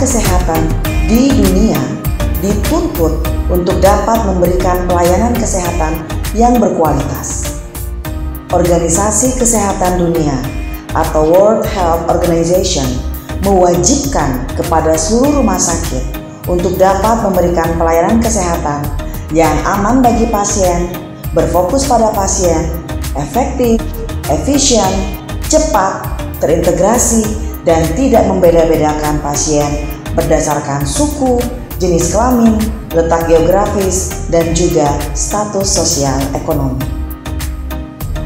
kesehatan di dunia dituntut untuk dapat memberikan pelayanan kesehatan yang berkualitas. Organisasi Kesehatan Dunia atau World Health Organization mewajibkan kepada seluruh rumah sakit untuk dapat memberikan pelayanan kesehatan yang aman bagi pasien, berfokus pada pasien, efektif, efisien, cepat, terintegrasi, dan tidak membeda-bedakan pasien berdasarkan suku, jenis kelamin, letak geografis, dan juga status sosial ekonomi.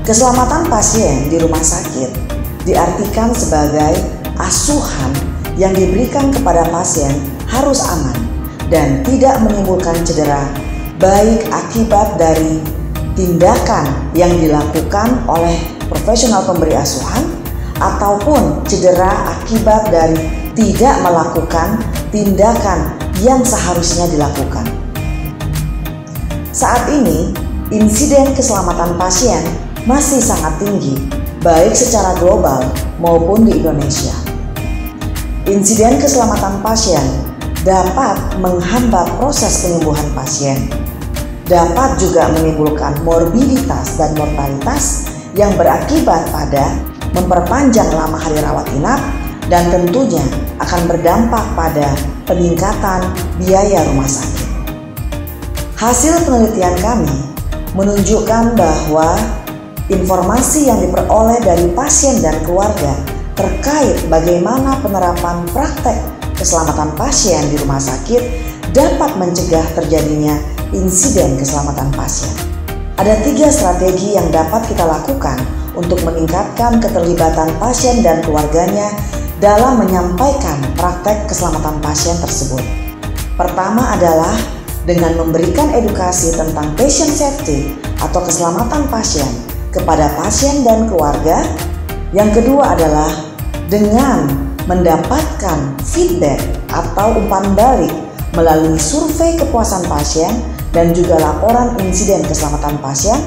Keselamatan pasien di rumah sakit diartikan sebagai asuhan yang diberikan kepada pasien harus aman dan tidak menimbulkan cedera, baik akibat dari tindakan yang dilakukan oleh profesional pemberi asuhan ataupun cedera akibat dari tidak melakukan tindakan yang seharusnya dilakukan. Saat ini, insiden keselamatan pasien masih sangat tinggi, baik secara global maupun di Indonesia. Insiden keselamatan pasien dapat menghambat proses penyembuhan pasien, dapat juga menimbulkan morbiditas dan mortalitas yang berakibat pada memperpanjang lama hari rawat inap dan tentunya akan berdampak pada peningkatan biaya rumah sakit. Hasil penelitian kami menunjukkan bahwa informasi yang diperoleh dari pasien dan keluarga terkait bagaimana penerapan praktek keselamatan pasien di rumah sakit dapat mencegah terjadinya insiden keselamatan pasien. Ada 3 strategi yang dapat kita lakukan untuk meningkatkan keterlibatan pasien dan keluarganya dalam menyampaikan praktek keselamatan pasien tersebut. Pertama adalah dengan memberikan edukasi tentang patient safety atau keselamatan pasien kepada pasien dan keluarga. Yang kedua adalah dengan mendapatkan feedback atau umpan balik melalui survei kepuasan pasien dan juga laporan insiden keselamatan pasien.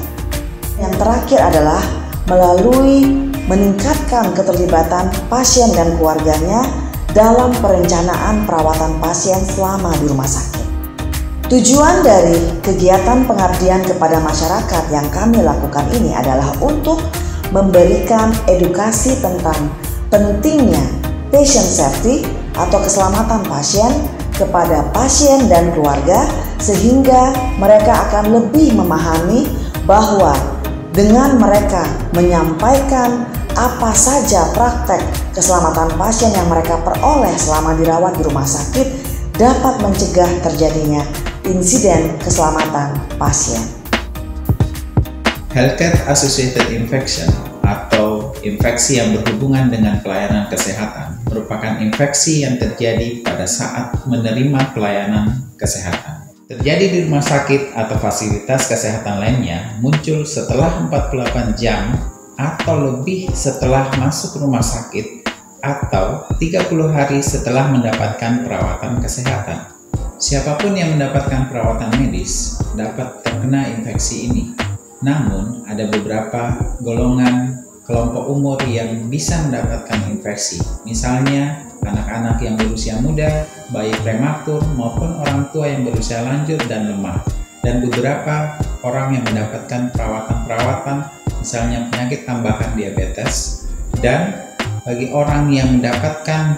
Yang terakhir adalah melalui meningkatkan keterlibatan pasien dan keluarganya dalam perencanaan perawatan pasien selama di rumah sakit. Tujuan dari kegiatan pengabdian kepada masyarakat yang kami lakukan ini adalah untuk memberikan edukasi tentang pentingnya patient safety atau keselamatan pasien kepada pasien dan keluarga, sehingga mereka akan lebih memahami bahwa dengan mereka menyampaikan apa saja praktek keselamatan pasien yang mereka peroleh selama dirawat di rumah sakit dapat mencegah terjadinya insiden keselamatan pasien. Healthcare Associated Infection atau infeksi yang berhubungan dengan pelayanan kesehatan merupakan infeksi yang terjadi pada saat menerima pelayanan kesehatan. Terjadi di rumah sakit atau fasilitas kesehatan lainnya muncul setelah 48 jam atau lebih setelah masuk rumah sakit atau 30 hari setelah mendapatkan perawatan kesehatan. Siapapun yang mendapatkan perawatan medis dapat terkena infeksi ini. Namun, ada beberapa golongan kelompok umur yang bisa mendapatkan infeksi. Misalnya, anak-anak yang berusia muda, bayi prematur, maupun orang tua yang berusia lanjut dan lemah. Dan beberapa orang yang mendapatkan perawatan-perawatan, misalnya penyakit tambahan diabetes. Dan bagi orang yang mendapatkan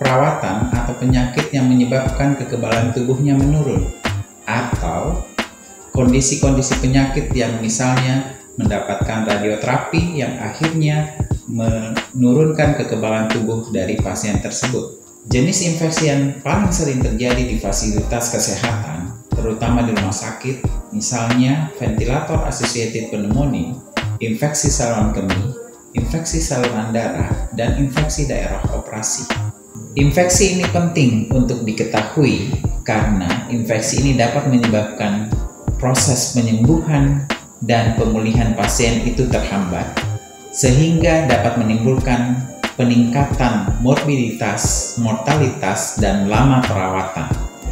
perawatan atau penyakit yang menyebabkan kekebalan tubuhnya menurun, atau kondisi-kondisi penyakit yang misalnya mendapatkan radioterapi yang akhirnya menurunkan kekebalan tubuh dari pasien tersebut. Jenis infeksi yang paling sering terjadi di fasilitas kesehatan, terutama di rumah sakit, misalnya ventilator associated pneumonia, infeksi saluran kemih, infeksi saluran darah, dan infeksi daerah operasi. Infeksi ini penting untuk diketahui karena infeksi ini dapat menyebabkan proses penyembuhan dan pemulihan pasien itu terhambat, sehingga dapat menimbulkan peningkatan morbiditas, mortalitas, dan lama perawatan,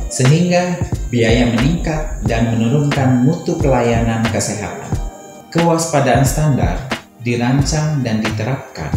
sehingga biaya meningkat dan menurunkan mutu pelayanan kesehatan. Kewaspadaan standar dirancang dan diterapkan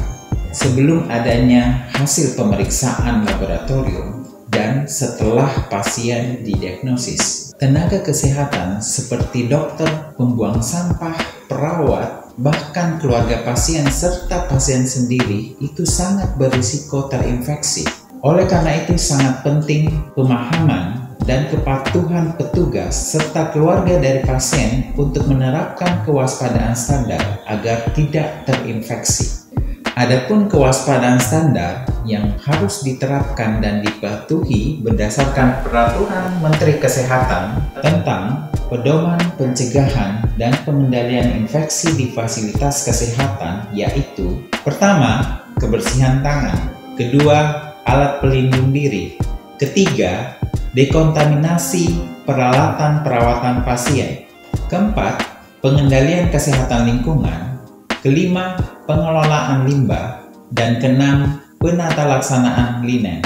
sebelum adanya hasil pemeriksaan laboratorium dan setelah pasien didiagnosis. Tenaga kesehatan seperti dokter, pembuang sampah, perawat, bahkan keluarga pasien serta pasien sendiri itu sangat berisiko terinfeksi. Oleh karena itu sangat penting pemahaman dan kepatuhan petugas serta keluarga dari pasien untuk menerapkan kewaspadaan standar agar tidak terinfeksi. Adapun kewaspadaan standar yang harus diterapkan dan dipatuhi berdasarkan Peraturan Menteri Kesehatan tentang Pedoman Pencegahan dan Pengendalian Infeksi di Fasilitas Kesehatan, yaitu: pertama, kebersihan tangan; kedua, alat pelindung diri; ketiga, dekontaminasi peralatan perawatan pasien; keempat, pengendalian kesehatan lingkungan; kelima, pengelolaan limbah; dan keenam, penata laksanaan linen;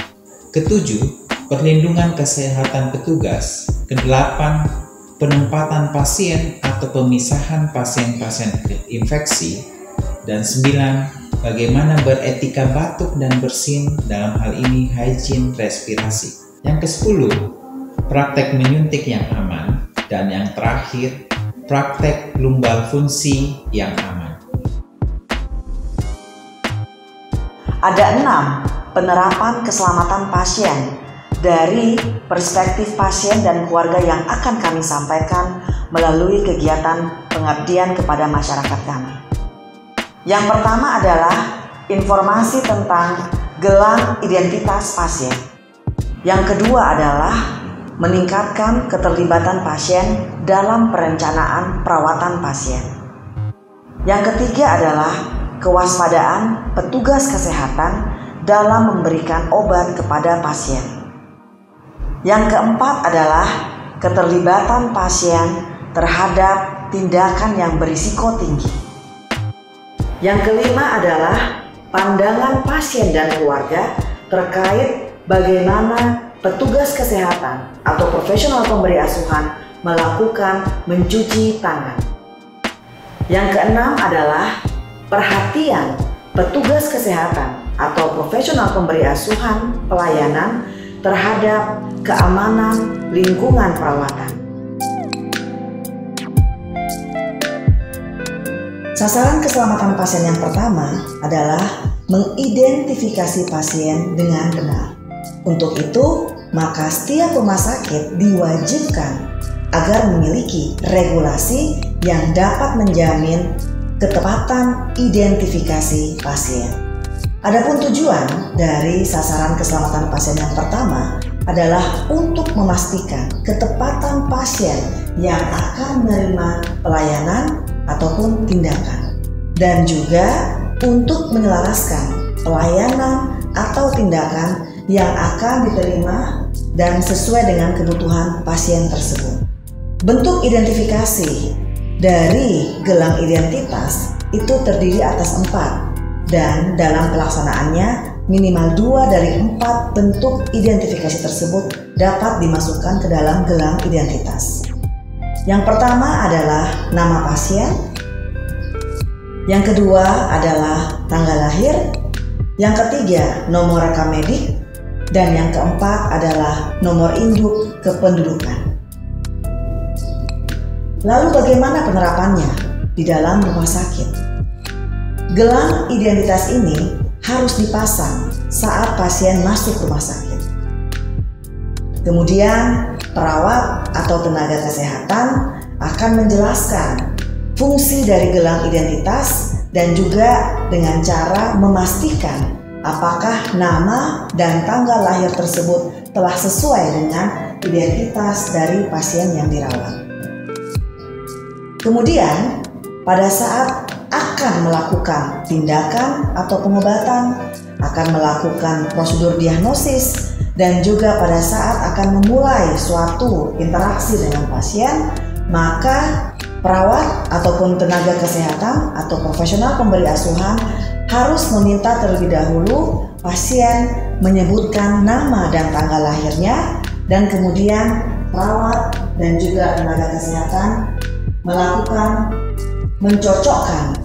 ketujuh, perlindungan kesehatan petugas; kedelapan, penempatan pasien atau pemisahan pasien-pasien infeksi; dan sembilan, bagaimana beretika batuk dan bersin, dalam hal ini hygiene respirasi. Yang ke-10, praktek menyuntik yang aman. Dan yang terakhir, praktek lumbal fungsi yang aman. Ada 6 penerapan keselamatan pasien dari perspektif pasien dan keluarga yang akan kami sampaikan melalui kegiatan pengabdian kepada masyarakat kami. Yang pertama adalah informasi tentang gelang identitas pasien. Yang kedua adalah meningkatkan keterlibatan pasien dalam perencanaan perawatan pasien. Yang ketiga adalah kewaspadaan petugas kesehatan dalam memberikan obat kepada pasien. Yang keempat adalah keterlibatan pasien terhadap tindakan yang berisiko tinggi. Yang kelima adalah pandangan pasien dan keluarga terkait bagaimana petugas kesehatan atau profesional pemberi asuhan melakukan mencuci tangan. Yang keenam adalah perhatian petugas kesehatan atau profesional pemberi asuhan pelayanan terhadap keamanan lingkungan perawatan. Sasaran keselamatan pasien yang pertama adalah mengidentifikasi pasien dengan benar. Untuk itu, maka setiap rumah sakit diwajibkan agar memiliki regulasi yang dapat menjamin ketepatan identifikasi pasien. Adapun tujuan dari sasaran keselamatan pasien yang pertama adalah untuk memastikan ketepatan pasien yang akan menerima pelayanan ataupun tindakan, dan juga untuk menyelaraskan pelayanan atau tindakan yang akan diterima dan sesuai dengan kebutuhan pasien tersebut. Bentuk identifikasi dari gelang identitas itu terdiri atas 4, dan dalam pelaksanaannya minimal 2 dari 4 bentuk identifikasi tersebut dapat dimasukkan ke dalam gelang identitas. Yang pertama adalah nama pasien, yang kedua adalah tanggal lahir, yang ketiga nomor rekam medik, dan yang keempat adalah nomor induk kependudukan. Lalu bagaimana penerapannya di dalam rumah sakit? Gelang identitas ini harus dipasang saat pasien masuk rumah sakit. Kemudian perawat atau tenaga kesehatan akan menjelaskan fungsi dari gelang identitas dan juga dengan cara memastikan apakah nama dan tanggal lahir tersebut telah sesuai dengan identitas dari pasien yang dirawat. Kemudian, pada saat akan melakukan tindakan atau pengobatan, akan melakukan prosedur diagnosis, dan juga pada saat akan memulai suatu interaksi dengan pasien, maka perawat ataupun tenaga kesehatan atau profesional pemberi asuhan harus meminta terlebih dahulu pasien menyebutkan nama dan tanggal lahirnya, dan kemudian perawat dan juga tenaga kesehatan melakukan mencocokkan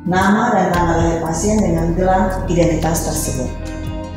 nama dan tanggal lahir pasien dengan gelang identitas tersebut.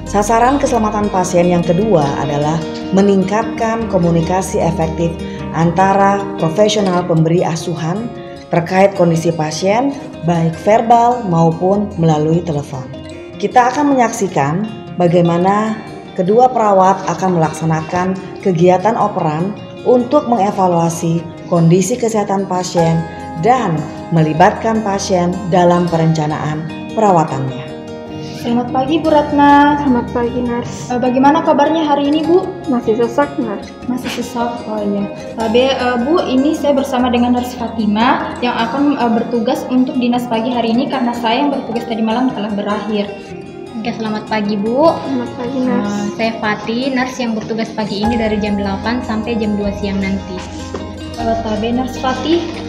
Sasaran keselamatan pasien yang kedua adalah meningkatkan komunikasi efektif antara profesional pemberi asuhan terkait kondisi pasien, baik verbal maupun melalui telepon. Kita akan menyaksikan bagaimana kedua perawat akan melaksanakan kegiatan operan untuk mengevaluasi kondisi kesehatan pasien dan melibatkan pasien dalam perencanaan perawatannya. Selamat pagi Bu Ratna. Selamat pagi, Nurs. Bagaimana kabarnya hari ini Bu? Masih sesak, Nurs. Masih sesak, oh iya. Bu, ini saya bersama dengan Nurs Fatima yang akan bertugas untuk dinas pagi hari ini karena saya yang bertugas tadi malam telah berakhir. Oke, selamat pagi Bu. Selamat pagi, Nurs. Saya Fati, nurs yang bertugas pagi ini dari jam 8 sampai jam 2 siang nanti. Nurs Fati,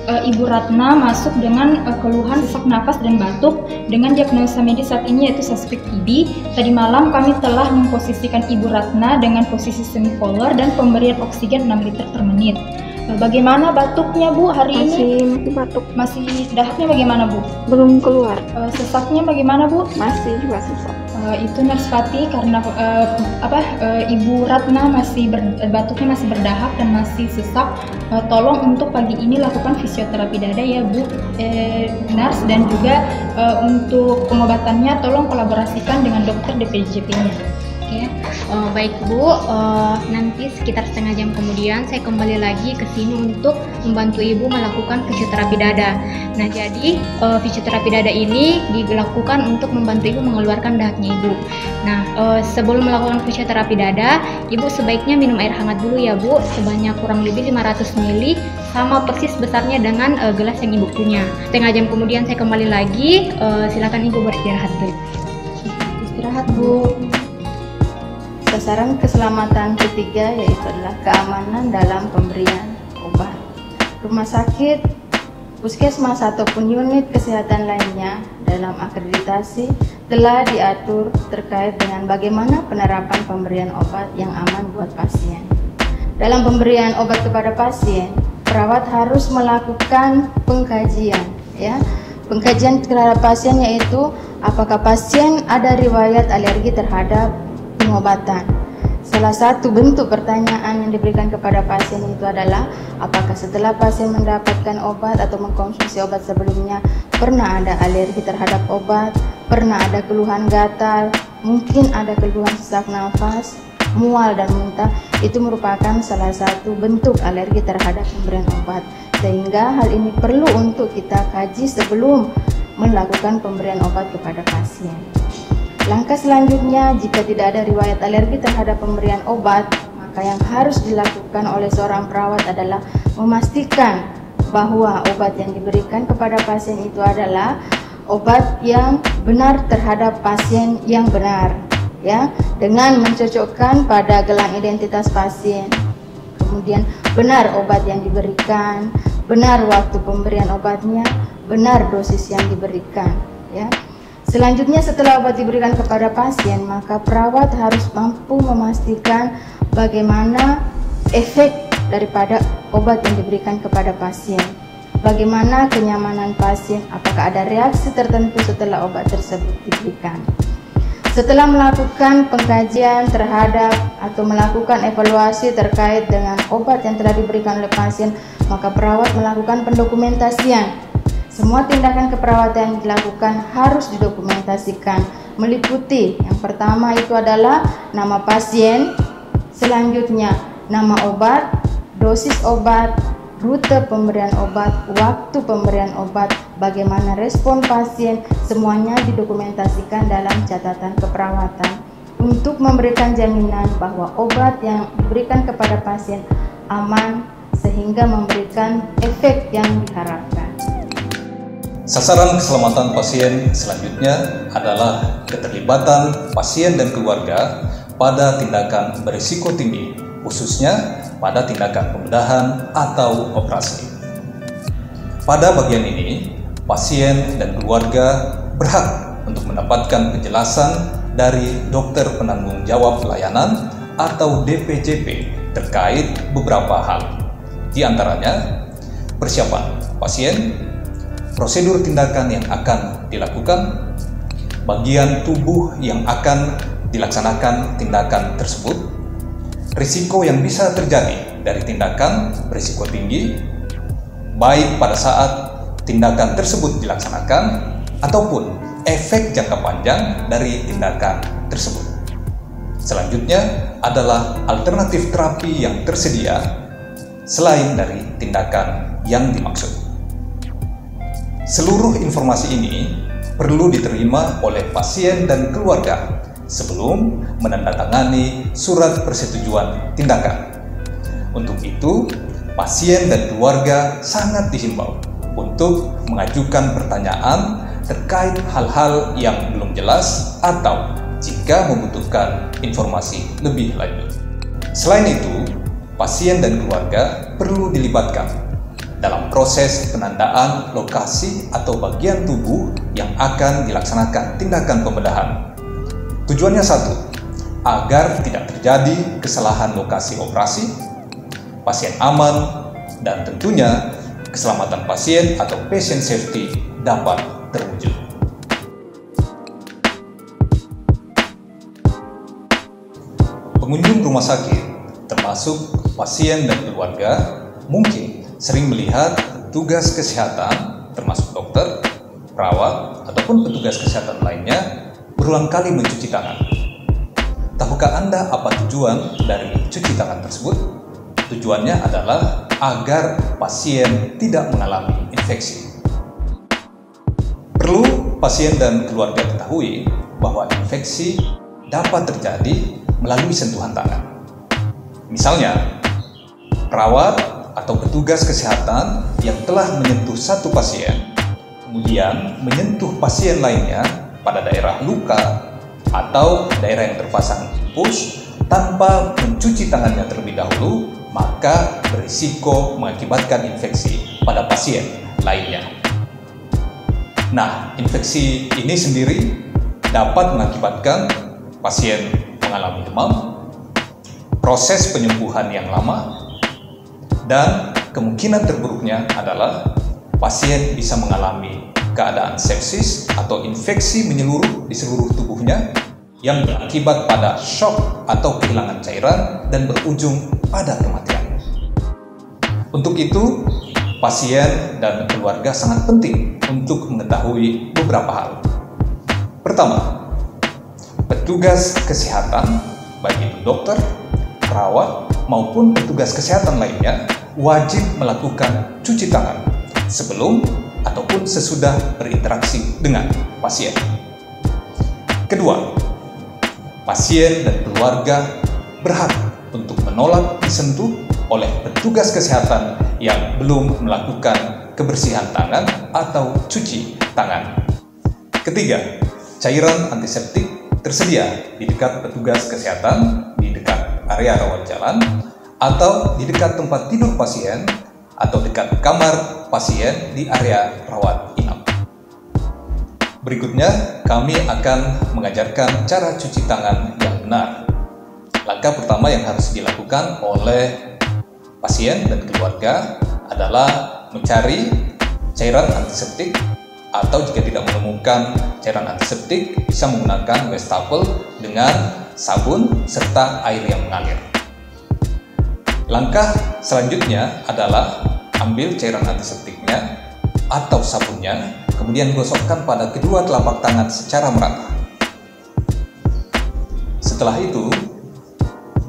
Ibu Ratna masuk dengan keluhan sesak nafas dan batuk dengan diagnosa medis saat ini yaitu suspek TB. Tadi malam kami telah memposisikan Ibu Ratna dengan posisi semipolar dan pemberian oksigen 6 liter per menit. Bagaimana batuknya Bu hari ini? Masih batuk. Masih dahaknya bagaimana Bu? Belum keluar. Sesaknya bagaimana Bu? Masih juga sesak. Itu Nurs Fati karena Ibu Ratna batuknya masih berdahak dan masih sesak. Tolong untuk pagi ini lakukan fisioterapi dada ya Bu, Nurs, dan juga untuk pengobatannya tolong kolaborasikan dengan dokter DPJP-nya. Oke, baik Bu. Nanti sekitar setengah jam kemudian saya kembali lagi ke sini untuk membantu Ibu melakukan fisioterapi dada. Nah, jadi fisioterapi dada ini dilakukan untuk membantu Ibu mengeluarkan dahaknya Ibu. Nah, sebelum melakukan fisioterapi dada, Ibu sebaiknya minum air hangat dulu ya Bu, sebanyak kurang lebih 500 ml, sama persis besarnya dengan gelas yang Ibu punya. Setengah jam kemudian saya kembali lagi, silakan Ibu beristirahat dulu. Istirahat Bu. Sasaran keselamatan ketiga yaitu adalah keamanan dalam pemberian obat. Rumah sakit, puskesmas ataupun unit kesehatan lainnya dalam akreditasi telah diatur terkait dengan bagaimana penerapan pemberian obat yang aman buat pasien. Dalam pemberian obat kepada pasien, perawat harus melakukan pengkajian, ya. Pengkajian terhadap pasien yaitu apakah pasien ada riwayat alergi terhadap pengobatan. Salah satu bentuk pertanyaan yang diberikan kepada pasien itu adalah apakah setelah pasien mendapatkan obat atau mengkonsumsi obat sebelumnya pernah ada alergi terhadap obat, pernah ada keluhan gatal, mungkin ada keluhan sesak nafas, mual dan muntah. Itu merupakan salah satu bentuk alergi terhadap pemberian obat, sehingga hal ini perlu untuk kita kaji sebelum melakukan pemberian obat kepada pasien. Langkah selanjutnya, jika tidak ada riwayat alergi terhadap pemberian obat, maka yang harus dilakukan oleh seorang perawat adalah memastikan bahwa obat yang diberikan kepada pasien itu adalah obat yang benar terhadap pasien yang benar, ya, dengan mencocokkan pada gelang identitas pasien. Kemudian benar obat yang diberikan, benar waktu pemberian obatnya, benar dosis yang diberikan, ya. Selanjutnya, setelah obat diberikan kepada pasien, maka perawat harus mampu memastikan bagaimana efek daripada obat yang diberikan kepada pasien. Bagaimana kenyamanan pasien, apakah ada reaksi tertentu setelah obat tersebut diberikan. Setelah melakukan pengkajian terhadap atau melakukan evaluasi terkait dengan obat yang telah diberikan oleh pasien, maka perawat melakukan pendokumentasian. Semua tindakan keperawatan yang dilakukan harus didokumentasikan, meliputi yang pertama itu adalah nama pasien, selanjutnya nama obat, dosis obat, rute pemberian obat, waktu pemberian obat, bagaimana respon pasien, semuanya didokumentasikan dalam catatan keperawatan untuk memberikan jaminan bahwa obat yang diberikan kepada pasien aman sehingga memberikan efek yang diharapkan. Sasaran keselamatan pasien selanjutnya adalah keterlibatan pasien dan keluarga pada tindakan berisiko tinggi, khususnya pada tindakan pembedahan atau operasi. Pada bagian ini, pasien dan keluarga berhak untuk mendapatkan penjelasan dari dokter penanggung jawab pelayanan atau DPJP terkait beberapa hal. Di antaranya, persiapan pasien, prosedur tindakan yang akan dilakukan, bagian tubuh yang akan dilaksanakan tindakan tersebut, risiko yang bisa terjadi dari tindakan berisiko tinggi, baik pada saat tindakan tersebut dilaksanakan ataupun efek jangka panjang dari tindakan tersebut. Selanjutnya adalah alternatif terapi yang tersedia selain dari tindakan yang dimaksud. Seluruh informasi ini perlu diterima oleh pasien dan keluarga sebelum menandatangani surat persetujuan tindakan. Untuk itu, pasien dan keluarga sangat dihimbau untuk mengajukan pertanyaan terkait hal-hal yang belum jelas atau jika membutuhkan informasi lebih lanjut. Selain itu, pasien dan keluarga perlu dilibatkan dalam proses penandaan lokasi atau bagian tubuh yang akan dilaksanakan tindakan pembedahan. Tujuannya satu, agar tidak terjadi kesalahan lokasi operasi, pasien aman, dan tentunya keselamatan pasien atau patient safety dapat terwujud. Pengunjung rumah sakit, termasuk pasien dan keluarga, mungkin sering melihat petugas kesehatan, termasuk dokter, perawat, ataupun petugas kesehatan lainnya berulang kali mencuci tangan. Tahukah Anda apa tujuan dari cuci tangan tersebut? Tujuannya adalah agar pasien tidak mengalami infeksi. Perlu pasien dan keluarga ketahui bahwa infeksi dapat terjadi melalui sentuhan tangan. Misalnya, perawat atau petugas kesehatan yang telah menyentuh satu pasien, kemudian menyentuh pasien lainnya pada daerah luka atau daerah yang terpasang infus tanpa mencuci tangannya terlebih dahulu, maka berisiko mengakibatkan infeksi pada pasien lainnya. Nah, infeksi ini sendiri dapat mengakibatkan pasien mengalami demam, proses penyembuhan yang lama, dan kemungkinan terburuknya adalah pasien bisa mengalami keadaan sepsis atau infeksi menyeluruh di seluruh tubuhnya yang berakibat pada shock atau kehilangan cairan dan berujung pada kematian. Untuk itu, pasien dan keluarga sangat penting untuk mengetahui beberapa hal. Pertama, petugas kesehatan, baik itu dokter, perawat, maupun petugas kesehatan lainnya wajib melakukan cuci tangan sebelum ataupun sesudah berinteraksi dengan pasien. Kedua, pasien dan keluarga berhak untuk menolak disentuh oleh petugas kesehatan yang belum melakukan kebersihan tangan atau cuci tangan. Ketiga, cairan antiseptik tersedia di dekat petugas kesehatan, di dekat area rawat jalan, atau di dekat tempat tidur pasien, atau dekat kamar pasien di area rawat inap. Berikutnya, kami akan mengajarkan cara cuci tangan yang benar. Langkah pertama yang harus dilakukan oleh pasien dan keluarga adalah mencari cairan antiseptik, atau jika tidak menemukan cairan antiseptik, bisa menggunakan wastafel dengan sabun serta air yang mengalir. Langkah selanjutnya adalah ambil cairan antiseptiknya atau sabunnya, kemudian gosokkan pada kedua telapak tangan secara merata. Setelah itu,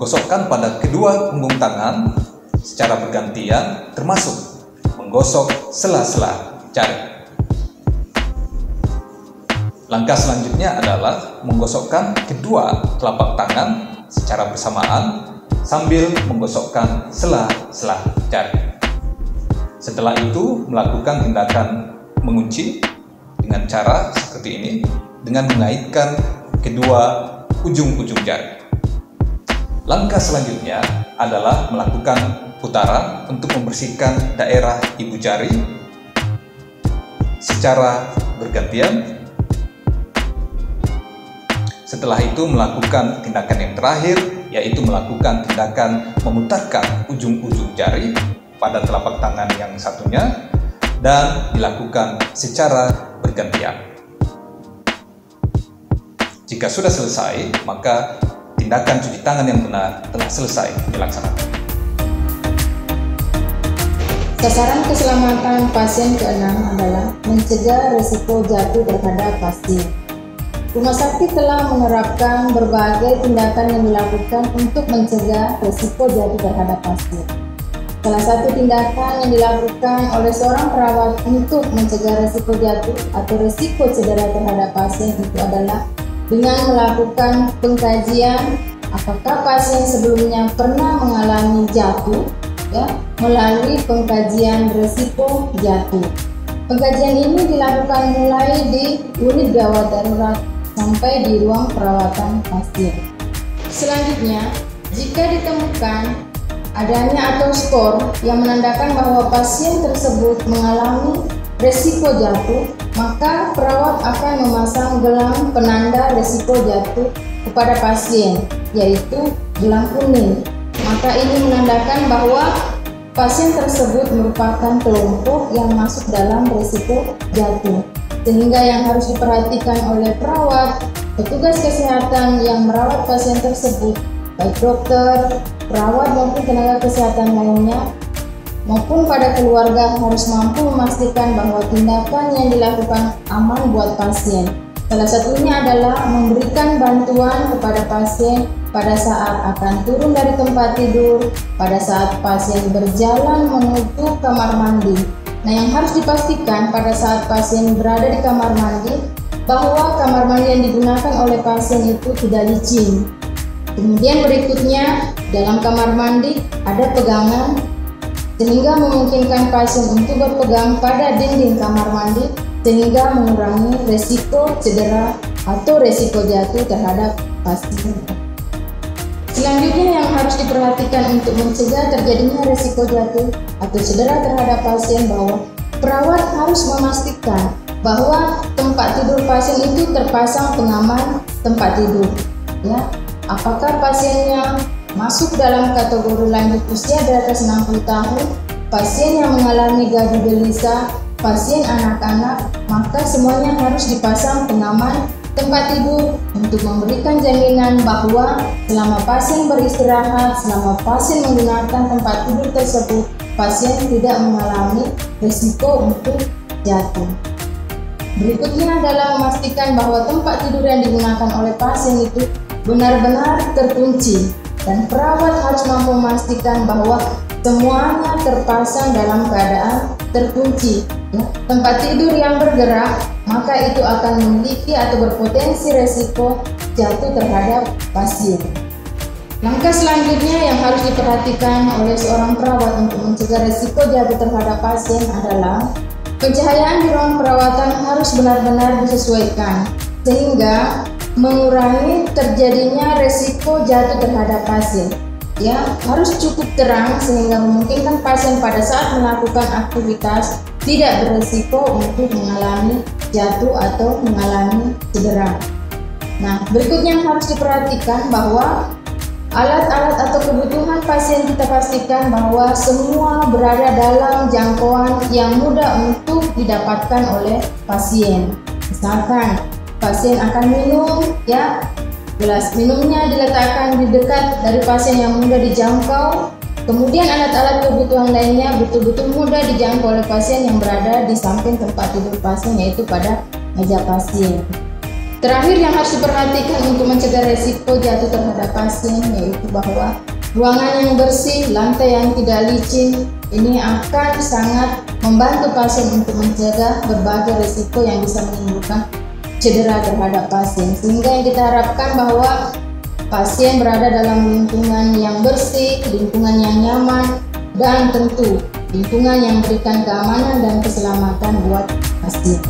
gosokkan pada kedua punggung tangan secara bergantian, termasuk menggosok sela-sela jari. Langkah selanjutnya adalah menggosokkan kedua telapak tangan secara bersamaan sambil menggosokkan sela-sela jari. Setelah itu, melakukan tindakan mengunci dengan cara seperti ini, dengan mengaitkan kedua ujung-ujung jari. Langkah selanjutnya adalah melakukan putaran untuk membersihkan daerah ibu jari secara bergantian. Setelah itu, melakukan tindakan yang terakhir, yaitu melakukan tindakan memutarkan ujung-ujung jari pada telapak tangan yang satunya dan dilakukan secara bergantian. Jika sudah selesai, maka tindakan cuci tangan yang benar telah selesai dilaksanakan. Sasaran keselamatan pasien ke-6 adalah mencegah risiko jatuh terhadap pasien. Rumah sakit telah menerapkan berbagai tindakan yang dilakukan untuk mencegah risiko jatuh terhadap pasien. Salah satu tindakan yang dilakukan oleh seorang perawat untuk mencegah risiko jatuh atau risiko cedera terhadap pasien itu adalah dengan melakukan pengkajian apakah pasien sebelumnya pernah mengalami jatuh, melalui pengkajian risiko jatuh. Pengkajian ini dilakukan mulai di unit gawat darurat sampai di ruang perawatan pasien. Selanjutnya, jika ditemukan adanya atau skor yang menandakan bahwa pasien tersebut mengalami risiko jatuh, maka perawat akan memasang gelang penanda risiko jatuh kepada pasien, yaitu gelang kuning. Maka ini menandakan bahwa pasien tersebut merupakan kelompok yang masuk dalam risiko jatuh. Sehingga yang harus diperhatikan oleh perawat, petugas kesehatan yang merawat pasien tersebut, baik dokter, perawat maupun tenaga kesehatan lainnya, maupun pada keluarga harus mampu memastikan bahwa tindakan yang dilakukan aman buat pasien. Salah satunya adalah memberikan bantuan kepada pasien pada saat akan turun dari tempat tidur, pada saat pasien berjalan menuju kamar mandi. Nah, yang harus dipastikan pada saat pasien berada di kamar mandi, bahwa kamar mandi yang digunakan oleh pasien itu tidak licin. Kemudian berikutnya, dalam kamar mandi ada pegangan, sehingga memungkinkan pasien untuk berpegang pada dinding kamar mandi, sehingga mengurangi resiko cedera atau resiko jatuh terhadap pasien. Selanjutnya yang harus diperhatikan untuk mencegah terjadinya risiko jatuh atau cedera terhadap pasien, bahwa perawat harus memastikan bahwa tempat tidur pasien itu terpasang pengaman tempat tidur. Apakah pasiennya masuk dalam kategori lanjut usia di atas 60 tahun, pasien yang mengalami gagu gelisah, pasien anak-anak, maka semuanya harus dipasang pengaman tempat tidur untuk memberikan jaminan bahwa selama pasien beristirahat, selama pasien menggunakan tempat tidur tersebut, pasien tidak mengalami risiko untuk jatuh. Berikutnya adalah memastikan bahwa tempat tidur yang digunakan oleh pasien itu benar-benar terkunci, dan perawat harus mampu memastikan bahwa semuanya terpasang dalam keadaan terkunci. Tempat tidur yang bergerak, maka itu akan memiliki atau berpotensi resiko jatuh terhadap pasien. Langkah selanjutnya yang harus diperhatikan oleh seorang perawat untuk mencegah resiko jatuh terhadap pasien adalah pencahayaan di ruang perawatan harus benar-benar disesuaikan, sehingga mengurangi terjadinya resiko jatuh terhadap pasien. Harus cukup terang sehingga memungkinkan pasien pada saat melakukan aktivitas tidak beresiko untuk mengalami jatuh atau mengalami cedera. Nah, berikutnya yang harus diperhatikan bahwa alat-alat atau kebutuhan pasien kita pastikan bahwa semua berada dalam jangkauan yang mudah untuk didapatkan oleh pasien. Misalkan pasien akan minum, gelas minumnya diletakkan di dekat dari pasien yang mudah dijangkau. Kemudian alat-alat kebutuhan lainnya betul-betul mudah dijangkau oleh pasien yang berada di samping tempat tidur pasien, yaitu pada meja pasien. Terakhir yang harus diperhatikan untuk mencegah resiko jatuh terhadap pasien, yaitu bahwa ruangan yang bersih, lantai yang tidak licin, ini akan sangat membantu pasien untuk mencegah berbagai resiko yang bisa menimbulkan cedera terhadap pasien. Sehingga yang kita harapkan bahwa pasien berada dalam lingkungan yang bersih, lingkungan yang nyaman, dan tentu lingkungan yang memberikan keamanan dan keselamatan buat pasien.